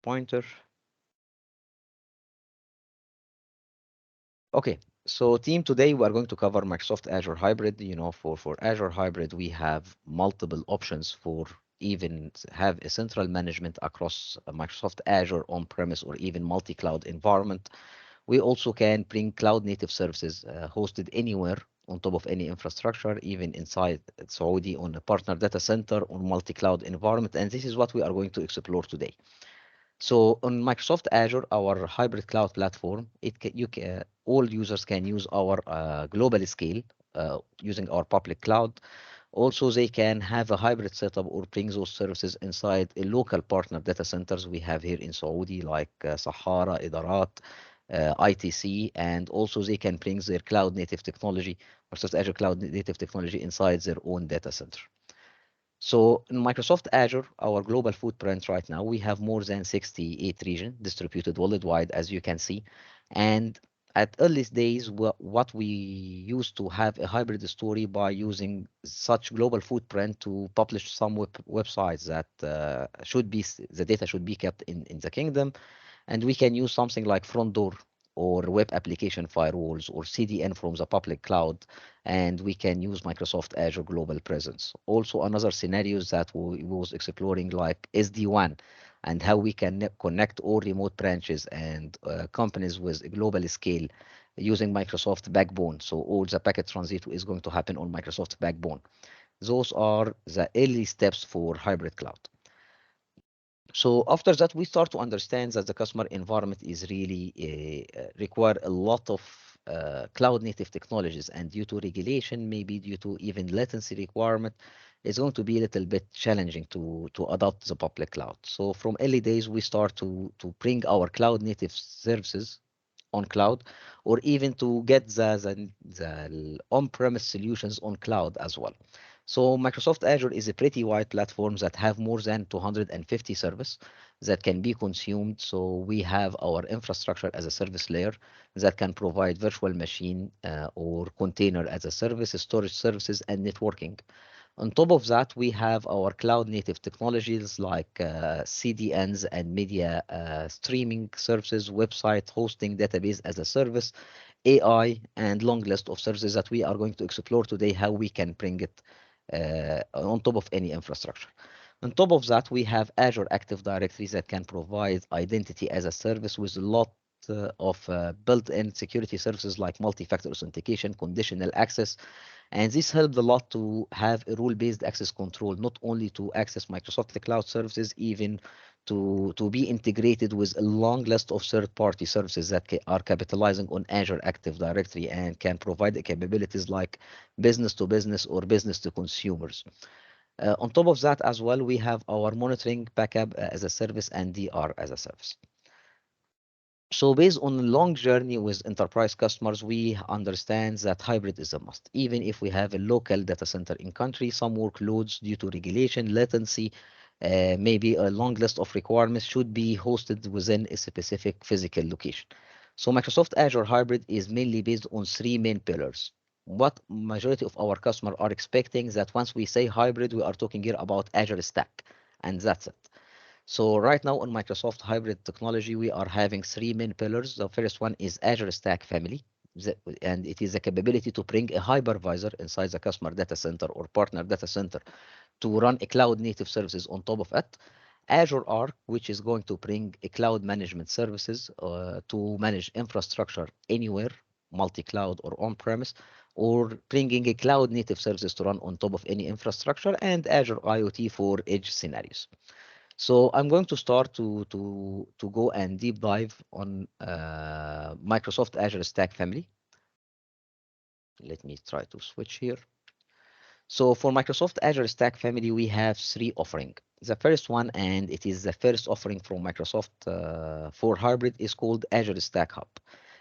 pointer. Okay, so team, today we are going to cover Microsoft Azure Hybrid. For Azure Hybrid, we have multiple options for even have a central management across Microsoft Azure on-premise or even multi-cloud environment. We also can bring cloud native services hosted anywhere on top of any infrastructure, even inside Saudi on a partner data center on multi-cloud environment. And this is what we are going to explore today. So on Microsoft Azure, our hybrid cloud platform, all users can use our global scale using our public cloud. Also, they can have a hybrid setup or bring those services inside a local partner data centers we have here in Saudi, like Sahara, Idarat, ITC, and also they can bring their cloud native technology, Microsoft Azure cloud native technology inside their own data center. So in Microsoft Azure, our global footprint right now, we have more than 68 regions distributed worldwide, as you can see. And at earliest days, what we used to have a hybrid story by using such global footprint to publish some websites that the data should be kept in the kingdom. And we can use something like front door or web application firewalls or CDN from the public cloud, and we can use Microsoft Azure Global Presence. Also, another scenarios that we was exploring like SD-WAN and how we can connect all remote branches and companies with a global scale using Microsoft Backbone. So all the packet transit is going to happen on Microsoft Backbone. Those are the early steps for hybrid cloud. So after that, we start to understand that the customer environment is really require a lot of cloud native technologies, and due to regulation, maybe due to even latency requirement, it's going to be a little bit challenging to adopt the public cloud. So from early days, we start to bring our cloud native services on cloud, or even to get the on-premise solutions on cloud as well. So Microsoft Azure is a pretty wide platform that have more than 250 services that can be consumed. So we have our infrastructure as a service layer that can provide virtual machine or container as a service, storage services, and networking. On top of that, we have our cloud native technologies like CDNs and media streaming services, website hosting, database as a service, AI, and long list of services that we are going to explore today, how we can bring it on top of any infrastructure. On top of that, we have Azure Active Directory that can provide identity as a service with a lot of built-in security services like multi-factor authentication, conditional access, and this helped a lot to have a rule-based access control, not only to access Microsoft Cloud services, even to be integrated with a long list of third-party services that are capitalizing on Azure Active Directory and can provide capabilities like business to business or business to consumers. On top of that as well, we have our monitoring backup as a service and DR as a service. So based on a long journey with enterprise customers, we understand that hybrid is a must. Even if we have a local data center in country, some workloads due to regulation, latency, maybe a long list of requirements should be hosted within a specific physical location. So Microsoft Azure Hybrid is mainly based on three main pillars. What majority of our customers are expecting that once we say hybrid, we are talking here about Azure Stack, and that's it. So right now on Microsoft Hybrid Technology, we are having three main pillars. The first one is Azure Stack Family, and it is the capability to bring a hypervisor inside the customer data center or partner data center to run a cloud native services on top of it. Azure Arc, which is going to bring a cloud management services to manage infrastructure anywhere, multi-cloud or on-premise, or bringing a cloud native services to run on top of any infrastructure, and Azure IoT for edge scenarios. So I'm going to start to go and deep dive on Microsoft Azure Stack Family. Let me try to switch here. So for Microsoft Azure Stack Family, we have three offerings. The first one, and it is the first offering from Microsoft for hybrid, is called Azure Stack Hub.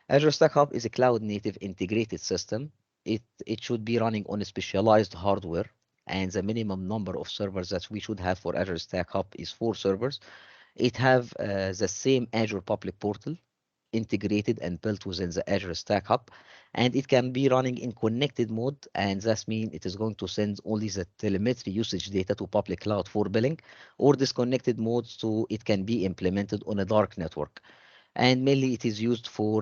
Azure Stack Hub is a cloud-native integrated system. It should be running on a specialized hardware, and the minimum number of servers that we should have for Azure Stack Hub is 4 servers. It have the same Azure public portal. integrated and built within the Azure Stack Hub, and it can be running in connected mode, and that means it is going to send only the telemetry usage data to public cloud for billing, or disconnected mode, so it can be implemented on a dark network. And mainly it is used for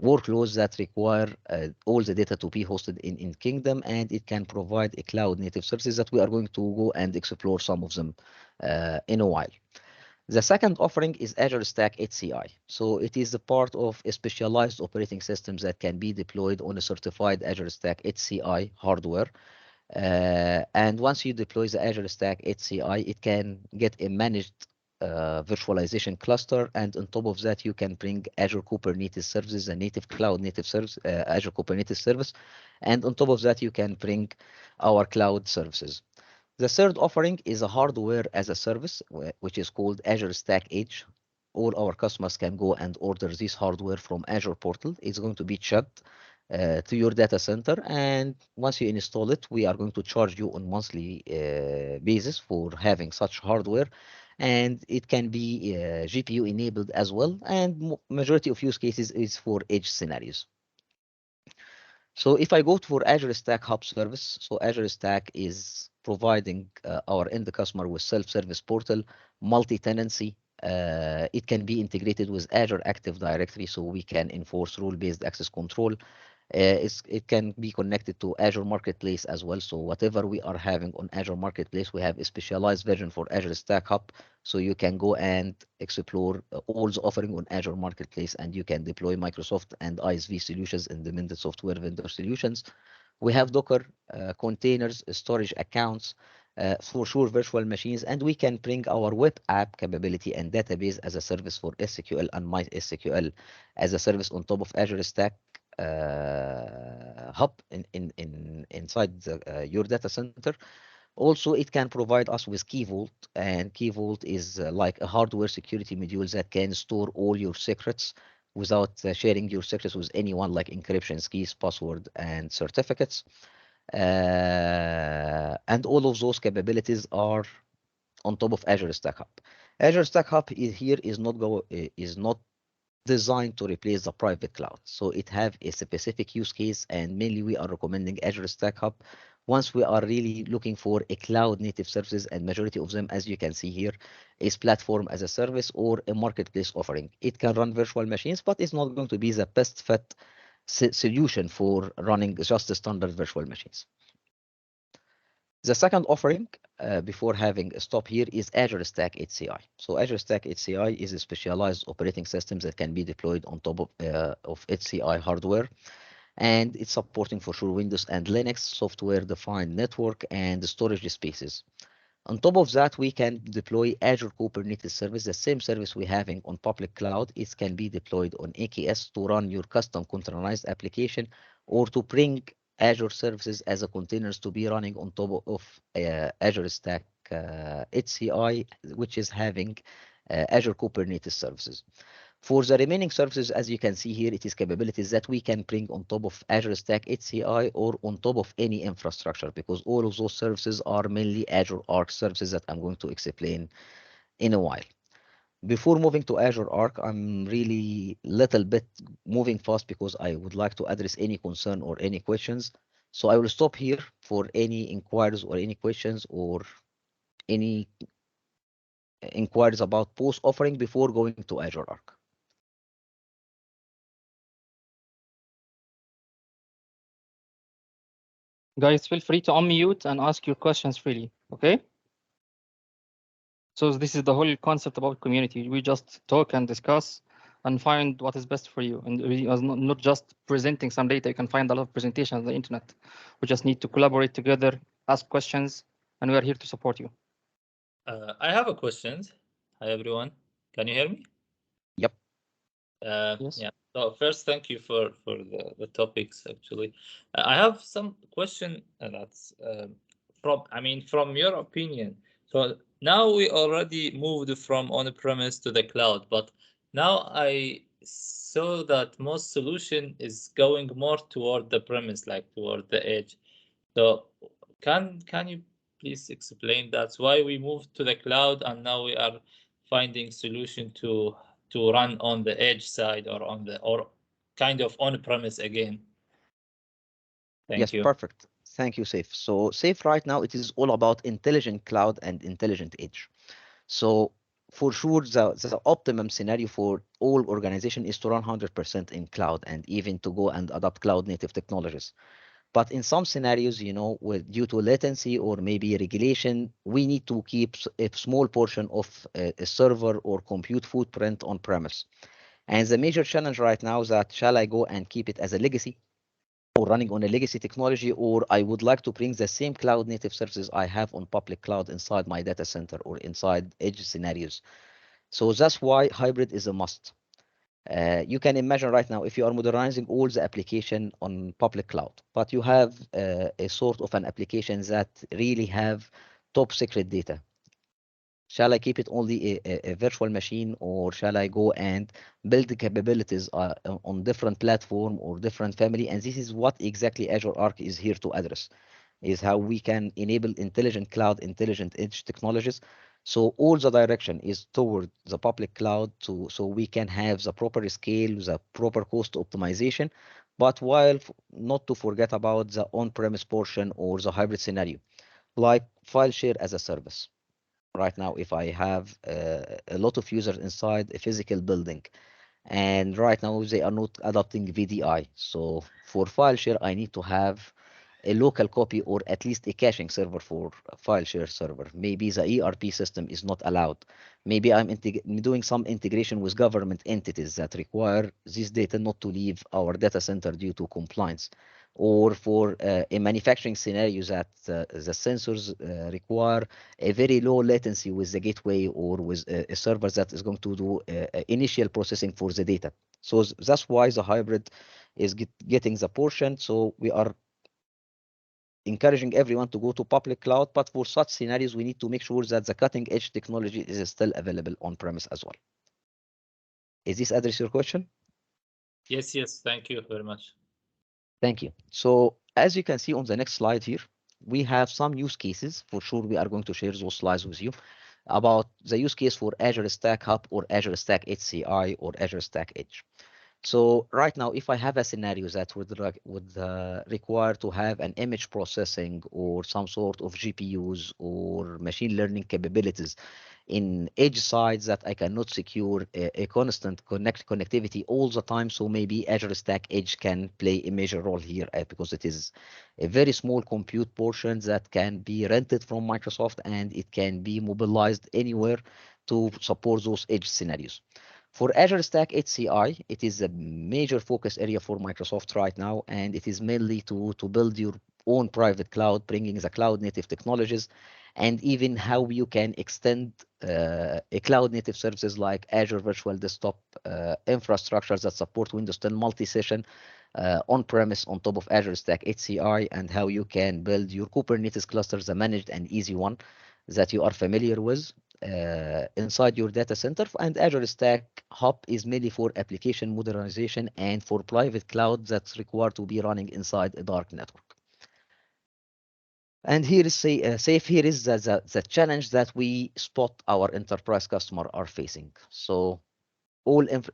workloads that require all the data to be hosted in Kingdom, and it can provide a cloud native services that we are going to go and explore some of them in a while. The second offering is Azure Stack HCI. So it is a part of a specialized operating systems that can be deployed on a certified Azure Stack HCI hardware. And once you deploy the Azure Stack HCI, it can get a managed virtualization cluster, and on top of that, you can bring Azure Kubernetes services, a native cloud native service, Azure Kubernetes service, and on top of that, you can bring our cloud services. The third offering is a hardware as a service, which is called Azure Stack Edge. All our customers can go and order this hardware from Azure portal. It's going to be shipped to your data center, and once you install it, we are going to charge you on monthly basis for having such hardware, and it can be GPU enabled as well, and majority of use cases is for edge scenarios. So if I go for Azure Stack Hub service, so Azure Stack is providing our end customer with self-service portal, multi-tenancy. It can be integrated with Azure Active Directory, so we can enforce rule-based access control. It can be connected to Azure Marketplace as well. So whatever we are having on Azure Marketplace, we have a specialized version for Azure Stack Hub. So you can go and explore all the offering on Azure Marketplace, and you can deploy Microsoft and ISV solutions, independent software vendor solutions. We have Docker containers, storage accounts, for sure virtual machines, and we can bring our web app capability and database as a service for SQL and MySQL as a service on top of Azure Stack Hub inside your data center. Also, it can provide us with Key Vault, and Key Vault is like a hardware security module that can store all your secrets without sharing your secrets with anyone, like encryptions, keys, password, and certificates. And all of those capabilities are on top of Azure Stack Hub. Azure Stack Hub is not designed to replace the private cloud. So it have a specific use case, and mainly we are recommending Azure Stack Hub once we are really looking for a cloud native services, and majority of them, as you can see here, is platform as a service or a marketplace offering. It can run virtual machines, but it's not going to be the best fit solution for running just the standard virtual machines. The second offering, before having a stop here, is Azure Stack HCI. So Azure Stack HCI is a specialized operating system that can be deployed on top of HCI hardware, and it's supporting for sure Windows and Linux, software-defined network, and storage spaces. On top of that, we can deploy Azure Kubernetes service, the same service we're having on public cloud. It can be deployed on AKS to run your custom containerized application, or to bring Azure services as a containers to be running on top of Azure Stack HCI, which is having Azure Kubernetes services. For the remaining services, as you can see here, it is capabilities that we can bring on top of Azure Stack HCI or on top of any infrastructure, because all of those services are mainly Azure Arc services that I'm going to explain in a while. Before moving to Azure Arc, I'm really little bit moving fast because I would like to address any concern or any questions. So I will stop here for any inquiries or any questions or any inquiries about post offering before going to Azure Arc. Guys, feel free to unmute and ask your questions freely, okay? So this is the whole concept about community. We just talk and discuss and find what is best for you. And we are not just presenting some data. You can find a lot of presentations on the internet. We just need to collaborate together, ask questions, and we are here to support you. I have a question. Hi, everyone. Can you hear me? Yep. Yes. Yeah. So first, thank you for the topics. Actually, I have some question that's from your opinion. So now we already moved from on-premise to the cloud, but now I saw that most solution is going more toward the premise, like toward the edge. So can you please explain that's why we moved to the cloud and now we are finding solution to to run on the edge side or kind of on-premise again? Yes, Thank you. perfect. Thank you, Safe. So Safe right now, it is all about intelligent cloud and intelligent edge. So for sure, the optimum scenario for all organization is to run 100% in cloud and even to go and adopt cloud native technologies. But in some scenarios, due to latency or maybe regulation, we need to keep a small portion of a server or compute footprint on premise. And the major challenge right now is that shall I go and keep it as a legacy or running on a legacy technology, or I would like to bring the same cloud native services I have on public cloud inside my data center or inside edge scenarios. So that's why hybrid is a must. You can imagine right now if you are modernizing all the application on public cloud, but you have a sort of an application that really have top secret data. Shall I keep it only a virtual machine, or shall I go and build the capabilities on different platform or different family? And this is what exactly Azure Arc is here to address, is how we can enable intelligent cloud, intelligent edge technologies. So all the direction is toward the public cloud so we can have the proper scale, the proper cost optimization, but while not to forget about the on-premise portion or the hybrid scenario, like file share as a service. Right now, if I have a lot of users inside a physical building, and right now they are not adopting VDI. So for file share, I need to have a local copy or at least a caching server for a file share server. Maybe the ERP system is not allowed. Maybe I'm doing some integration with government entities that require this data not to leave our data center due to compliance. Or for a manufacturing scenario that the sensors require a very low latency with the gateway or with a server that is going to do initial processing for the data. So that's why the hybrid is getting the portion. So we are encouraging everyone to go to public cloud, but for such scenarios, we need to make sure that the cutting edge technology is still available on premise as well. Is this address your question? Yes, yes. Thank you very much. Thank you. So as you can see on the next slide here, we have some use cases. For sure, we are going to share those slides with you about the use case for Azure Stack Hub or Azure Stack HCI or Azure Stack Edge. So right now, if I have a scenario that would require to have an image processing or some sort of GPUs or machine learning capabilities in edge sites that I cannot secure a constant connectivity all the time, so maybe Azure Stack Edge can play a major role here because it is a very small compute portion that can be rented from Microsoft and it can be mobilized anywhere to support those edge scenarios. For Azure Stack HCI, it is a major focus area for Microsoft right now, and it is mainly to build your own private cloud, bringing the cloud native technologies, and even how you can extend a cloud native services like Azure Virtual Desktop infrastructures that support Windows 10 multi-session on-premise on top of Azure Stack HCI, and how you can build your Kubernetes clusters, a managed and easy one that you are familiar with inside your data center. And Azure Stack Hub is mainly for application modernization and for private cloud that's required to be running inside a dark network. And here is safe. Here is the challenge that we spot our enterprise customer are facing. So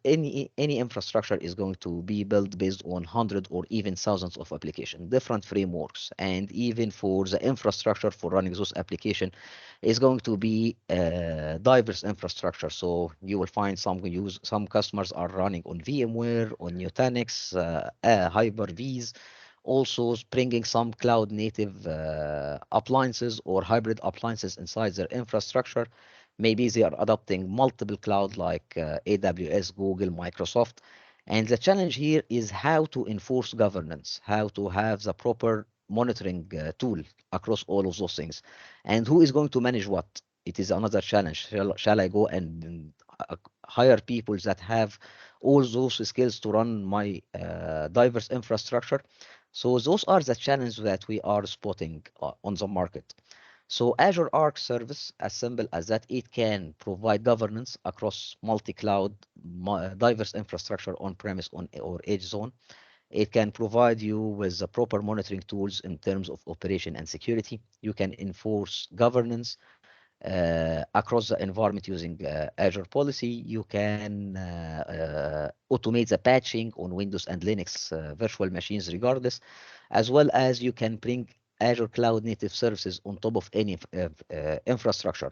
any infrastructure is going to be built based on hundreds or even thousands of applications, different frameworks, and even for the infrastructure for running those applications is going to be diverse infrastructure. So you will find some customers are running on VMware, on Nutanix, Hyper-Vs, also bringing some cloud native appliances or hybrid appliances inside their infrastructure. Maybe they are adopting multiple cloud like AWS, Google, Microsoft. And the challenge here is how to enforce governance, how to have the proper monitoring tool across all of those things. And who is going to manage what? It is another challenge. Shall I go and hire people that have all those skills to run my diverse infrastructure? So those are the challenges that we are spotting on the market. So Azure Arc service, as simple as that, it can provide governance across multi-cloud, diverse infrastructure on-premise or edge zone. It can provide you with the proper monitoring tools in terms of operation and security. You can enforce governance. across the environment using Azure Policy. You can automate the patching on Windows and Linux virtual machines regardless, as well as you can bring Azure Cloud Native Services on top of any infrastructure,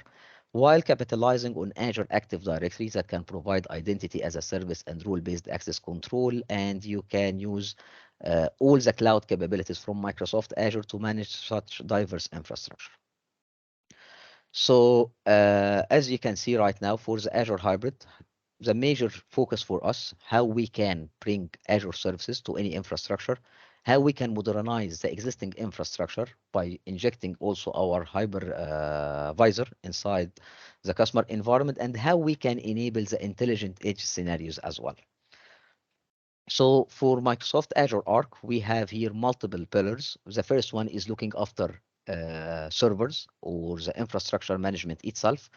while capitalizing on Azure Active Directory that can provide identity as a service and role-based access control, and you can use all the cloud capabilities from Microsoft Azure to manage such diverse infrastructure. So as you can see right now for the Azure Hybrid, the major focus for us, how we can bring Azure services to any infrastructure, how we can modernize the existing infrastructure by injecting also our hypervisor inside the customer environment, and how we can enable the intelligent edge scenarios as well. So for Microsoft Azure Arc, we have here multiple pillars. The first one is looking after servers or the infrastructure management itself.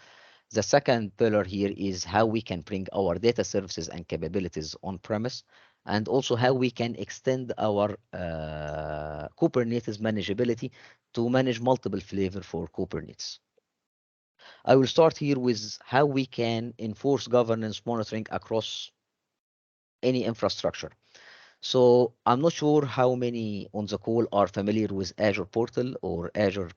The second pillar here is how we can bring our data services and capabilities on-premise, and also how we can extend our Kubernetes manageability to manage multiple flavor for Kubernetes. I will start here with how we can enforce governance monitoring across any infrastructure. So I'm not sure how many on the call are familiar with Azure Portal or Azure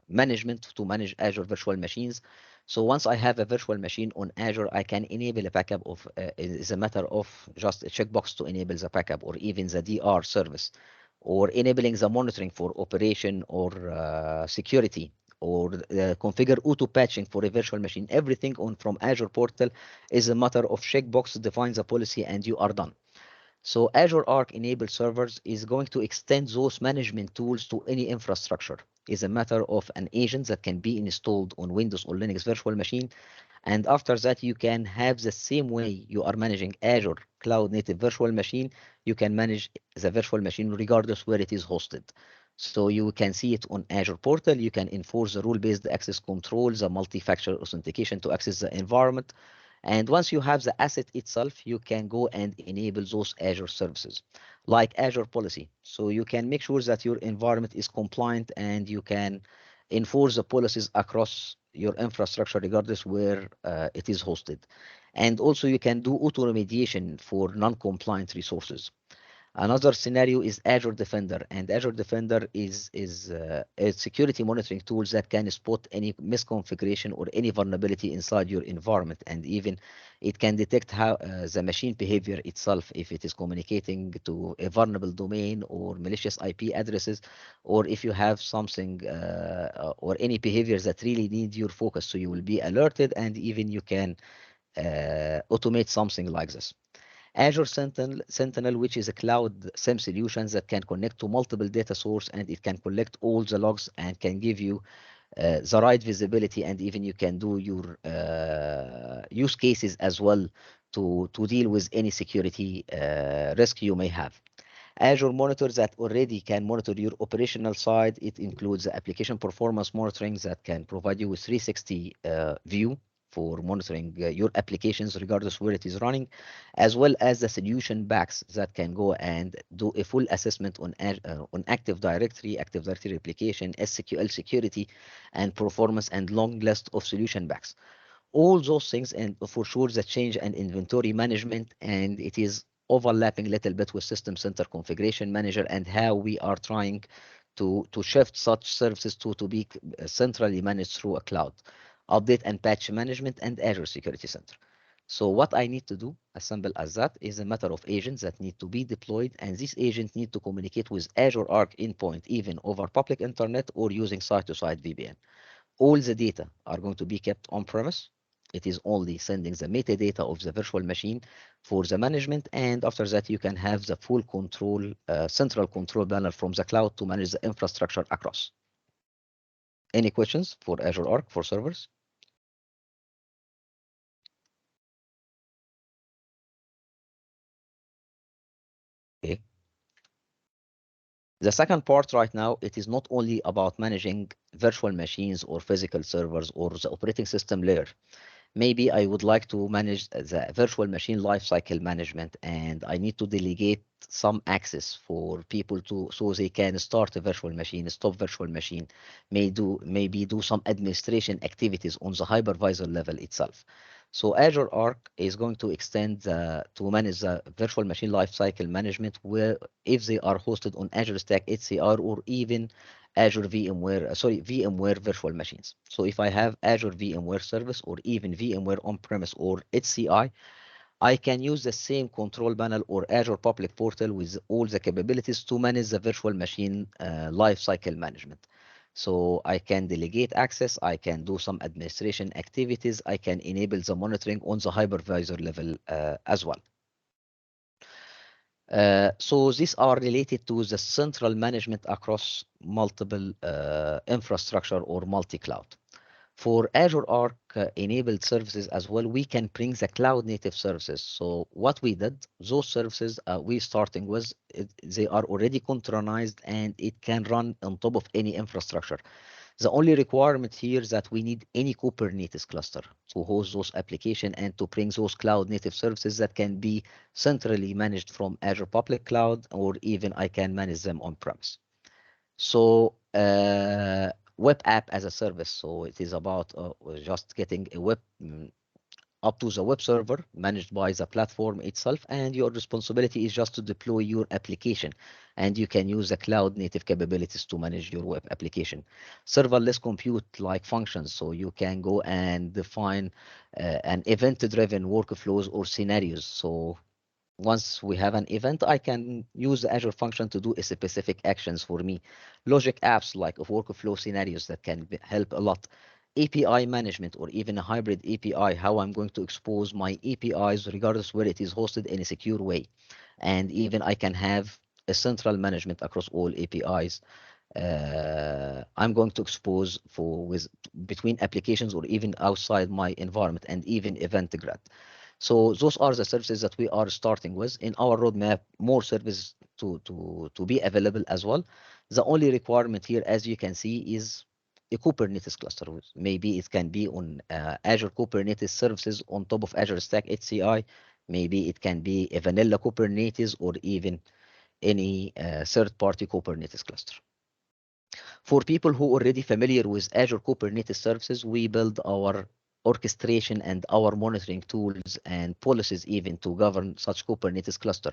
management to manage Azure virtual machines. So once I have a virtual machine on Azure, I can enable a backup of, it's a matter of just a checkbox to enable the backup, or even the DR service, or enabling the monitoring for operation or security, or configure auto patching for a virtual machine. Everything on from Azure Portal is a matter of checkbox, define the policy, and you are done. So Azure Arc-enabled servers is going to extend those management tools to any infrastructure. It's a matter of an agent that can be installed on Windows or Linux virtual machine. And after that, you can have the same way you are managing Azure Cloud Native Virtual Machine, you can manage the virtual machine regardless where it is hosted. So you can see it on Azure Portal. You can enforce the rule-based access controls, the multi-factor authentication to access the environment. And once you have the asset itself, you can go and enable those Azure services like Azure Policy. So you can make sure that your environment is compliant and you can enforce the policies across your infrastructure regardless where it is hosted. And also you can do auto remediation for non-compliant resources. Another scenario is Azure Defender, and Azure Defender is a security monitoring tool that can spot any misconfiguration or any vulnerability inside your environment, and even it can detect how the machine behavior itself, if it is communicating to a vulnerable domain or malicious IP addresses, or if you have something or any behaviors that really need your focus, so you will be alerted, and even you can automate something like this. Azure Sentinel, which is a cloud SIEM solution that can connect to multiple data source, and it can collect all the logs and can give you the right visibility, and even you can do your use cases as well to deal with any security risk you may have. Azure Monitor that already can monitor your operational side. It includes the application performance monitoring that can provide you with 360 view for monitoring your applications regardless where it is running, as well as the solution backs that can go and do a full assessment on Active Directory replication, SQL security, and performance, and long list of solution backs. All those things, and for sure the change and inventory management, and it is overlapping a little bit with System Center Configuration Manager and how we are trying to shift such services to be centrally managed through a cloud. Update and patch management, and Azure Security Center. So what I need to do, as simple as that, is a matter of agents that need to be deployed, and these agents need to communicate with Azure Arc endpoint, even over public internet or using site-to-site VPN. All the data are going to be kept on-premise. It is only sending the metadata of the virtual machine for the management, and after that you can have the full control, central control panel from the cloud to manage the infrastructure across. Any questions for Azure Arc for servers? Okay. The second part right now, it is not only about managing virtual machines or physical servers or the operating system layer. Maybe I would like to manage the virtual machine lifecycle management, and I need to delegate some access for people to, so they can start a virtual machine, stop virtual machine, maybe do some administration activities on the hypervisor level itself. So Azure Arc is going to extend to manage the virtual machine lifecycle management, where if they are hosted on Azure Stack HCR or even Azure VMware virtual machines. So if I have Azure VMware Service or even VMware on-premise or HCI, I can use the same control panel or Azure Public Portal with all the capabilities to manage the virtual machine lifecycle management. So I can delegate access, I can do some administration activities, I can enable the monitoring on the hypervisor level as well. So these are related to the central management across multiple infrastructure or multi-cloud. For Azure Arc-enabled services as well, we can bring the cloud-native services. So what we did, those services we starting with, they are already containerized and it can run on top of any infrastructure. The only requirement here is that we need any Kubernetes cluster to host those applications and to bring those cloud native services that can be centrally managed from Azure Public Cloud, or even I can manage them on premise. So web app as a service. So it is about just getting a web up to the web server managed by the platform itself, and your responsibility is just to deploy your application, and you can use the cloud native capabilities to manage your web application. Serverless compute like functions, so you can go and define an event driven workflows or scenarios. So once we have an event, I can use the Azure function to do a specific actions for me. Logic apps like workflow scenarios that can help a lot. API management or even a hybrid API, how I'm going to expose my APIs regardless where it is hosted in a secure way. And even I can have a central management across all APIs. I'm going to expose with between applications or even outside my environment, and even event grad. So those are the services that we are starting with in our roadmap. More services to be available as well. The only requirement here, as you can see, is a Kubernetes cluster. Maybe it can be on Azure Kubernetes services on top of Azure Stack HCI. Maybe it can be a vanilla Kubernetes or even any third-party Kubernetes cluster. For people who are already familiar with Azure Kubernetes services, we build our orchestration and our monitoring tools and policies even to govern such Kubernetes cluster.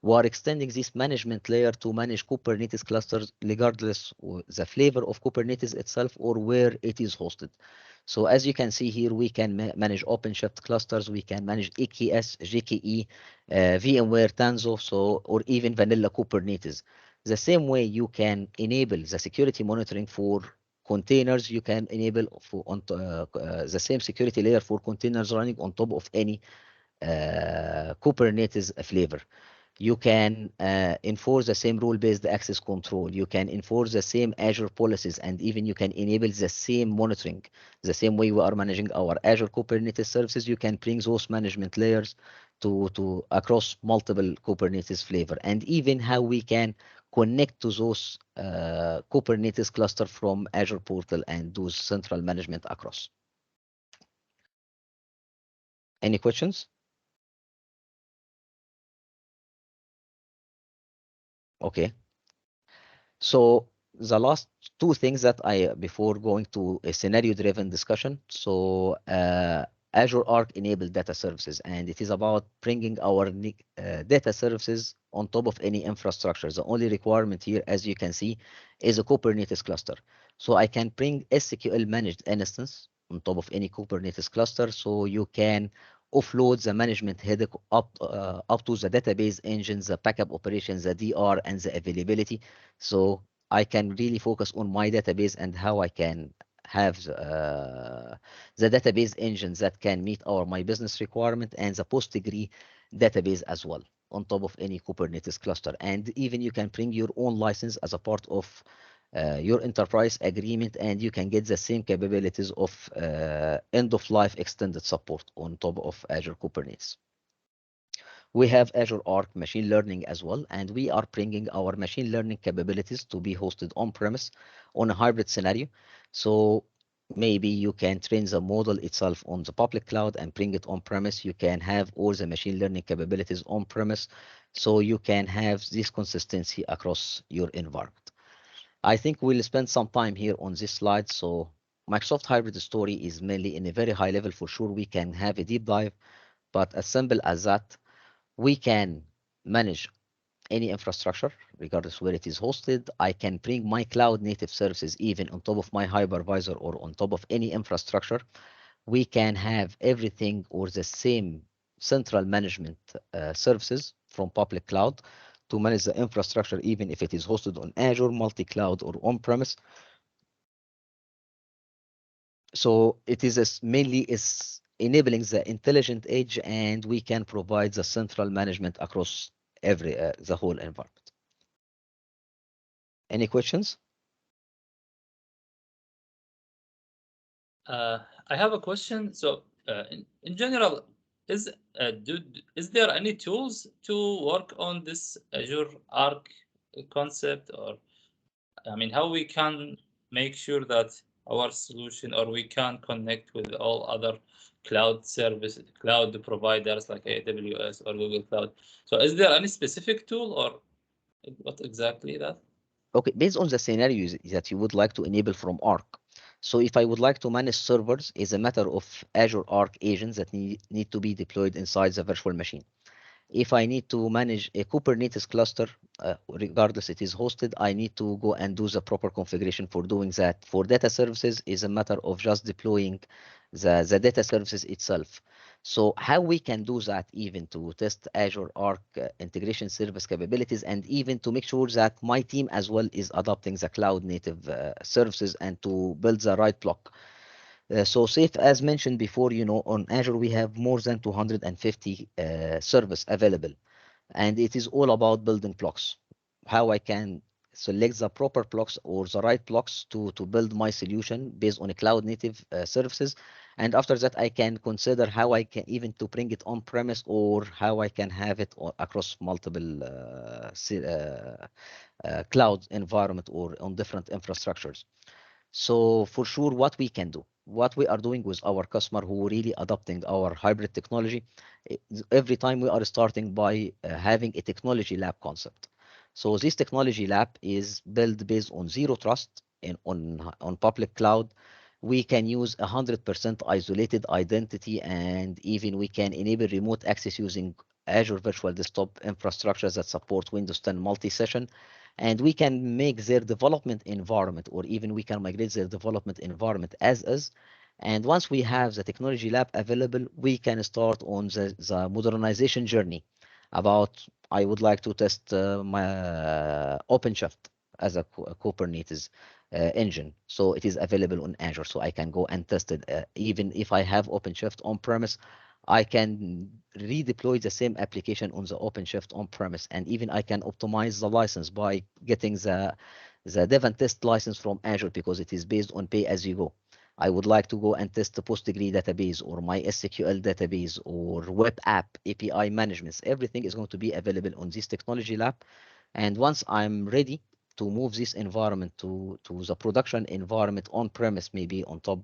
We are extending this management layer to manage Kubernetes clusters regardless the flavor of Kubernetes itself or where it is hosted. So as you can see here, we can manage OpenShift clusters, we can manage EKS, GKE, VMware Tanzu, so or even vanilla Kubernetes. The same way you can enable the security monitoring for containers, you can enable for the same security layer for containers running on top of any Kubernetes flavor. You can enforce the same rule-based access control. You can enforce the same Azure policies, and even you can enable the same monitoring. The same way we are managing our Azure Kubernetes services, you can bring those management layers to across multiple Kubernetes flavor, and even how we can connect to those Kubernetes cluster from Azure portal and do central management across. Any questions? Okay. So the last two things that before going to a scenario-driven discussion. So Azure Arc-enabled data services, and it is about bringing our data services on top of any infrastructure. The only requirement here, as you can see, is a Kubernetes cluster. So I can bring SQL managed instance on top of any Kubernetes cluster, so you can offload the management headache up to the database engines, the backup operations, the DR, and the availability. So I can really focus on my database and how I can have the database engines that can meet my business requirement, and the post-degree database as well on top of any Kubernetes cluster. And even you can bring your own license as a part of your enterprise agreement, and you can get the same capabilities of end-of-life extended support on top of Azure Kubernetes. We have Azure Arc machine learning as well, and we are bringing our machine learning capabilities to be hosted on-premise on a hybrid scenario. So Maybe you can train the model itself on the public cloud and bring it on premise. You can have all the machine learning capabilities on premise, so you can have this consistency across your environment. I think we'll spend some time here on this slide. So Microsoft Hybrid story is mainly in a very high level. For sure, we can have a deep dive, but as simple as that, we can manage any infrastructure, regardless where it is hosted. I can bring my cloud native services even on top of my hypervisor or on top of any infrastructure. We can have everything or the same central management services from public cloud to manage the infrastructure, even if it is hosted on Azure, multi-cloud, or on-premise. So it is mainly is enabling the intelligent edge, and we can provide the central management across the whole environment. Any questions? I have a question. So, in general, is is there any tools to work on this Azure Arc concept, or I mean, how we can make sure that our solution, or we can connect with all other cloud providers like AWS or Google Cloud? So, is there any specific tool, or what exactly that? Okay, based on the scenarios that you would like to enable from Arc. So if I would like to manage servers, is a matter of Azure Arc agents that need to be deployed inside the virtual machine. If I need to manage a Kubernetes cluster, regardless it is hosted, I need to go and do the proper configuration for doing that. For data services is a matter of just deploying the data services itself. So how we can do that, even to test Azure Arc integration service capabilities, and even to make sure that my team as well is adopting the cloud native services and to build the right block. So safe, as mentioned before, on Azure, we have more than 250 service available, and it is all about building blocks. How I can select the proper blocks or the right blocks to build my solution based on a cloud native services. And after that, I can consider how I can even to bring it on premise, or how I can have it across multiple cloud environment or on different infrastructures. So for sure, what we can do, what we are doing with our customer who really adopting our hybrid technology, every time we are starting by having a technology lab concept. So this technology lab is built based on zero trust and on public cloud. We can use 100% isolated identity, and even we can enable remote access using Azure Virtual Desktop infrastructures that support Windows 10 multi-session, and we can make their development environment, or even we can migrate their development environment as is. And once we have the technology lab available, we can start on the modernization journey about I would like to test my OpenShift as a Kubernetes engine. So it is available on Azure, so I can go and test it. Even if I have OpenShift on premise, I can redeploy the same application on the OpenShift on premise, and even I can optimize the license by getting the dev and test license from Azure, because it is based on pay as you go. I would like to go and test the Postgre database or my SQL database or web app API managements. Everything is going to be available on this technology lab. And once I'm ready to move this environment to the production environment on premise, maybe on top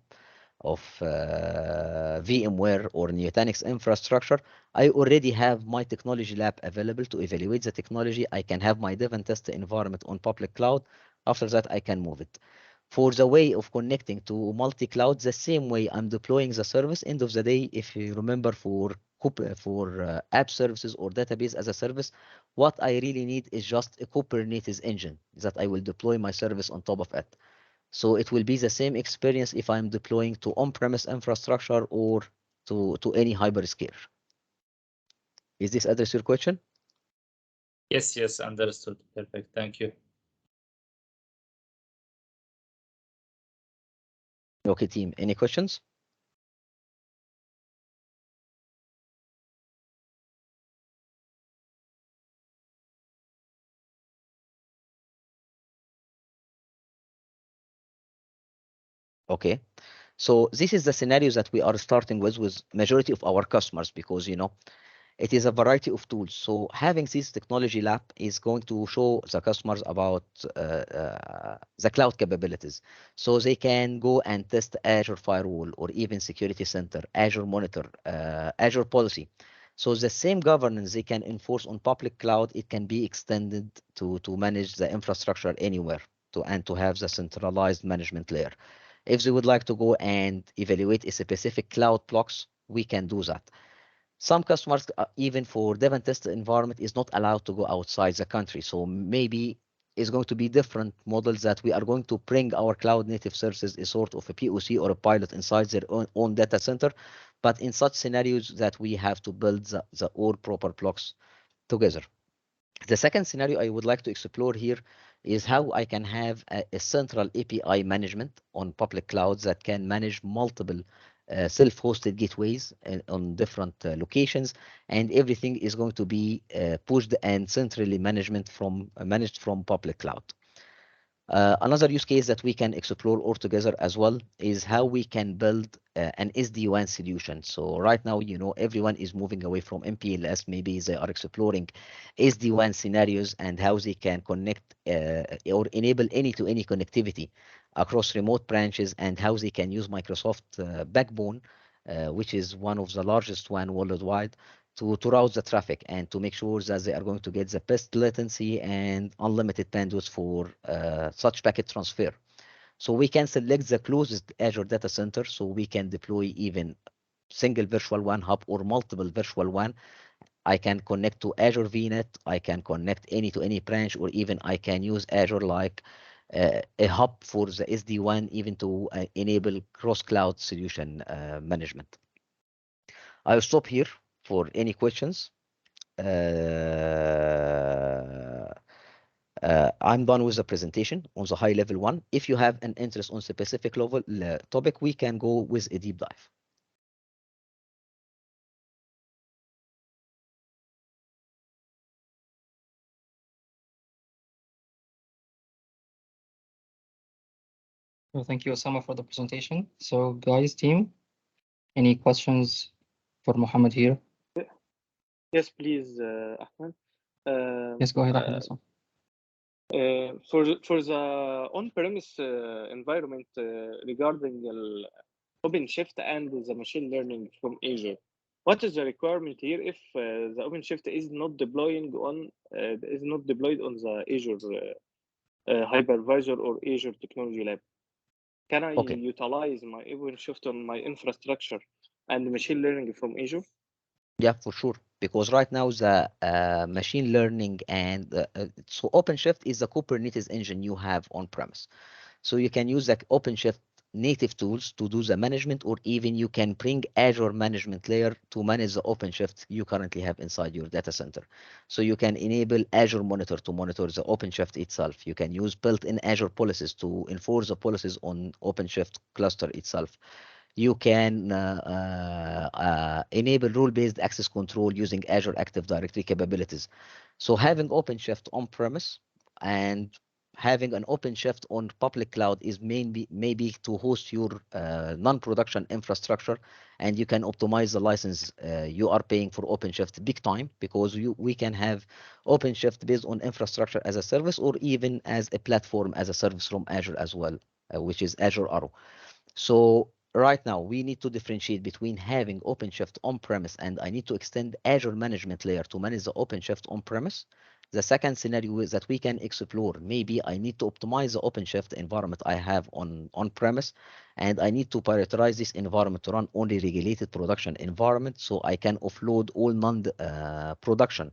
of VMware or Nutanix infrastructure, I already have my technology lab available to evaluate the technology. I can have my dev and test environment on public cloud. After that, I can move it. For the way of connecting to multi-cloud, the same way I'm deploying the service, end of the day, if you remember, for app services or database as a service, what I really need is just a Kubernetes engine that I will deploy my service on top of it. So it will be the same experience if I'm deploying to on-premise infrastructure or to any hyperscaler. Is this address your question? Yes, understood. Perfect. Thank you. Okay, team. Any questions? Okay. So this is the scenarios that we are starting with majority of our customers, because It is a variety of tools. So having this technology lab is going to show the customers about the cloud capabilities. So they can go and test Azure Firewall or even Security Center, Azure Monitor, Azure Policy. So the same governance they can enforce on public cloud, it can be extended to manage the infrastructure anywhere and to have the centralized management layer. If they would like to go and evaluate a specific cloud blocks, we can do that. Some customers, even for dev and test environment, is not allowed to go outside the country. So maybe it's going to be different models that we are going to bring our cloud native services a sort of a POC or a pilot inside their own data center. But in such scenarios that we have to build the all proper blocks together. The second scenario I would like to explore here is how I can have a central API management on public clouds that can manage multiple self-hosted gateways on different locations, and everything is going to be pushed and centrally managed from public cloud. Another use case that we can explore altogether as well is how we can build an SD-WAN solution. So right now, everyone is moving away from MPLS. Maybe they are exploring SD-WAN scenarios and how they can connect or enable any-to-any connectivity across remote branches, and how they can use Microsoft Backbone, which is one of the largest WAN worldwide, to route the traffic and to make sure that they are going to get the best latency and unlimited bandwidth for such packet transfer. So we can select the closest Azure data center, so we can deploy even single virtual WAN hub or multiple virtual WAN. I can connect to Azure VNet, I can connect any to any branch, or even I can use Azure like a hub for the SD-WAN, even to enable cross-cloud solution management. I'll stop here for any questions. I'm done with the presentation on the high level one. If you have an interest on specific level topic, we can go with a deep dive. Well, thank you, Osama, for the presentation. So, guys, team, any questions for Mohammed here? Yes, please, Ahmed. Yes, go ahead, Ahmed. For the on-premise environment regarding the OpenShift and the machine learning from Azure, what is the requirement here if the OpenShift is not deployed on the Azure hypervisor or Azure Technology Lab? Can I Okay. utilize my OpenShift on my infrastructure and machine learning from Azure? Yeah, for sure. Because right now the machine learning and so OpenShift is the Kubernetes engine you have on premise. So you can use the OpenShift native tools to do the management, or even you can bring Azure management layer to manage the OpenShift you currently have inside your data center. So you can enable Azure Monitor to monitor the OpenShift itself. You can use built-in Azure policies to enforce the policies on OpenShift cluster itself. You can enable rule-based access control using Azure Active Directory capabilities. So having OpenShift on-premise and having an OpenShift on public cloud is maybe to host your non-production infrastructure, and you can optimize the license you are paying for OpenShift big time, because we can have OpenShift based on infrastructure as a service, or even as a platform as a service from Azure as well, which is Azure Arrow. So right now we need to differentiate between having OpenShift on-premise and I need to extend Azure management layer to manage the OpenShift on-premise. The second scenario is that we can explore, maybe I need to optimize the OpenShift environment I have on-premise, and I need to prioritize this environment to run only regulated production environment, so I can offload all non-production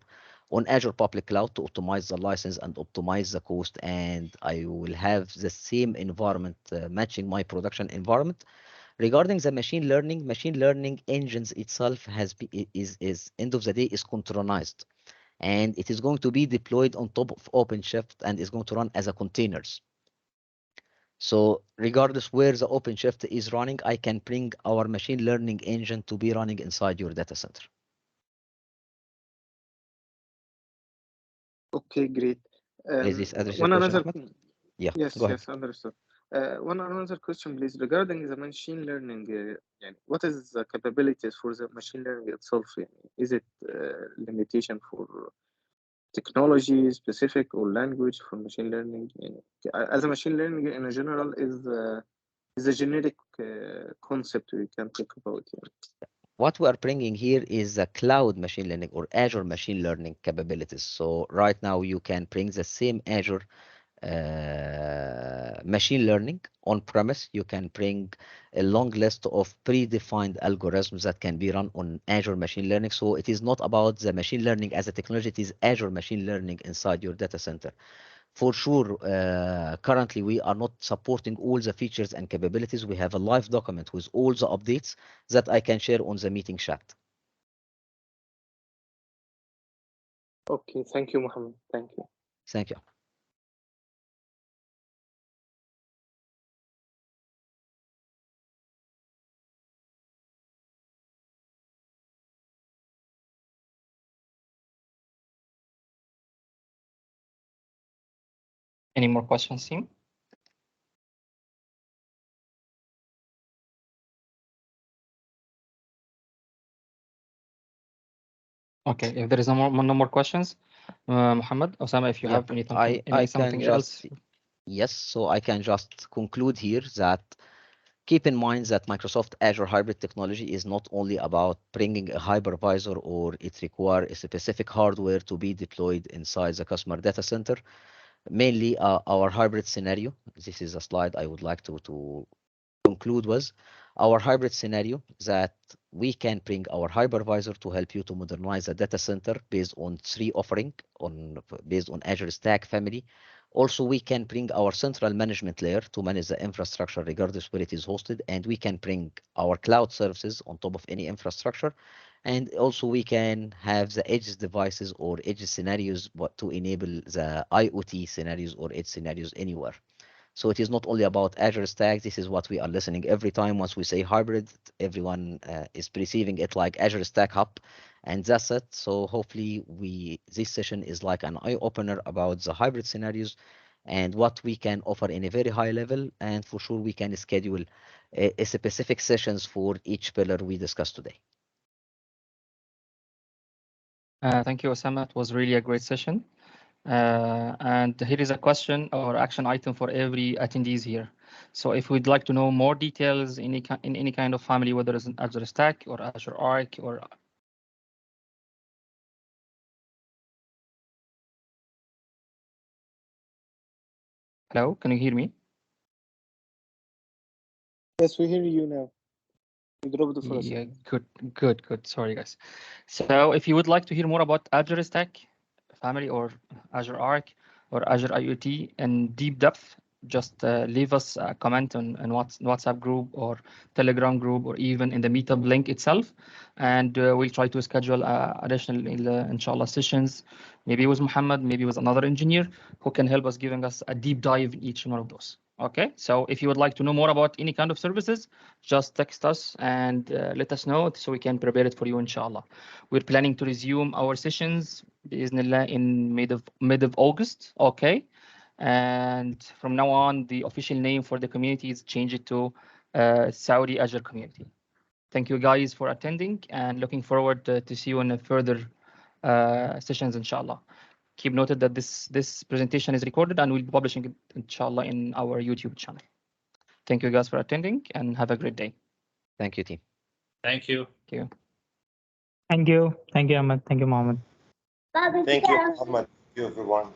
on Azure Public Cloud to optimize the license and optimize the cost, and I will have the same environment matching my production environment. Regarding the machine learning engines itself is end of the day is containerized, and it is going to be deployed on top of OpenShift and is going to run as a containers. So regardless where the OpenShift is running, I can bring our machine learning engine to be running inside your data center. Okay, great. Is this address your One question, another. Ahmed? Yeah, Yes, go ahead. yes, understood. One another question, please, regarding the machine learning. What is the capabilities for the machine learning itself? Is it limitation for technology specific or language for machine learning? As a machine learning in general is a generic concept we can talk about. What we are bringing here is a cloud machine learning or Azure machine learning capabilities. So right now you can bring the same Azure machine learning on premise. You can bring a long list of predefined algorithms that can be run on Azure machine learning. So it is not about the machine learning as a technology, it is Azure machine learning inside your data center. For sure, currently we are not supporting all the features and capabilities. We have a live document with all the updates that I can share on the meeting chat. Okay, thank you, Mohammed. Thank you. Thank you. Any more questions, team? Okay, if there is no more questions, Mohammed, Osama, if you have anything, something else. Yes, so I can just conclude here that keep in mind that Microsoft Azure Hybrid technology is not only about bringing a hypervisor or it requires a specific hardware to be deployed inside the customer data center. Mainly our hybrid scenario. This is a slide I would like to conclude with. Our hybrid scenario that we can bring our hypervisor to help you to modernize the data center based on 3 offering based on Azure Stack family. Also, we can bring our central management layer to manage the infrastructure regardless where it is hosted, and we can bring our cloud services on top of any infrastructure. And also we can have the edge devices or edge scenarios to enable the IoT scenarios or edge scenarios anywhere. So it is not only about Azure Stack. This is what we are listening every time. Once we say hybrid, everyone is perceiving it like Azure Stack Hub, and that's it. So hopefully this session is like an eye opener about the hybrid scenarios and what we can offer in a very high level. And for sure, we can schedule a specific sessions for each pillar we discussed today. Thank you, Osama. It was really a great session. And here is a question or action item for every attendees here. So if we'd like to know more details in any kind of family, whether it's an Azure Stack or Azure Arc or hello, can you hear me? Yes, we hear you now. You dropped for a Yeah, second. good. Sorry, guys. So if you would like to hear more about Azure Stack family or Azure Arc or Azure IoT in deep depth, just leave us a comment on WhatsApp group or Telegram group or even in the meetup link itself, and we'll try to schedule additional inshallah sessions, maybe with Mohammed, maybe with another engineer who can help us giving us a deep dive in each one of those. Okay, so if you would like to know more about any kind of services, just text us and let us know so we can prepare it for you, inshallah. We're planning to resume our sessions in mid of August. Okay, and from now on, the official name for the community is changed to Saudi Azure Community. Thank you guys for attending and looking forward to see you in further sessions, inshallah. Keep noted that this presentation is recorded and we'll be publishing it, inshallah, in our YouTube channel. Thank you guys for attending and have a great day. Thank you, team. Thank you. Thank you. Thank you. Thank you, Ahmed. Thank you, Mohammed. Thank you, Mohammed. Thank you, everyone.